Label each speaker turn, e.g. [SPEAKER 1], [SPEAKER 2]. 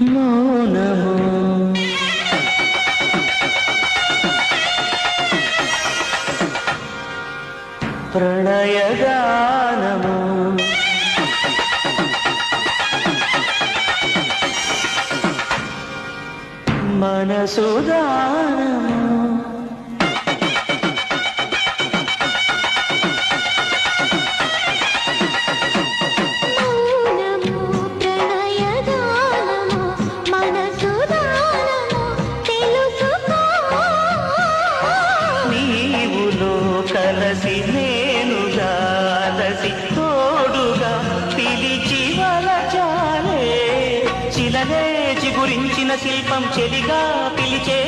[SPEAKER 1] మౌనము ప్రణయగానము మనసుదానము కలసి నేనుగా దసి తోడుగా పిలిచి వలచాలే చిలనే చిగురించిన శిల్పం చెలిగా పిలిచే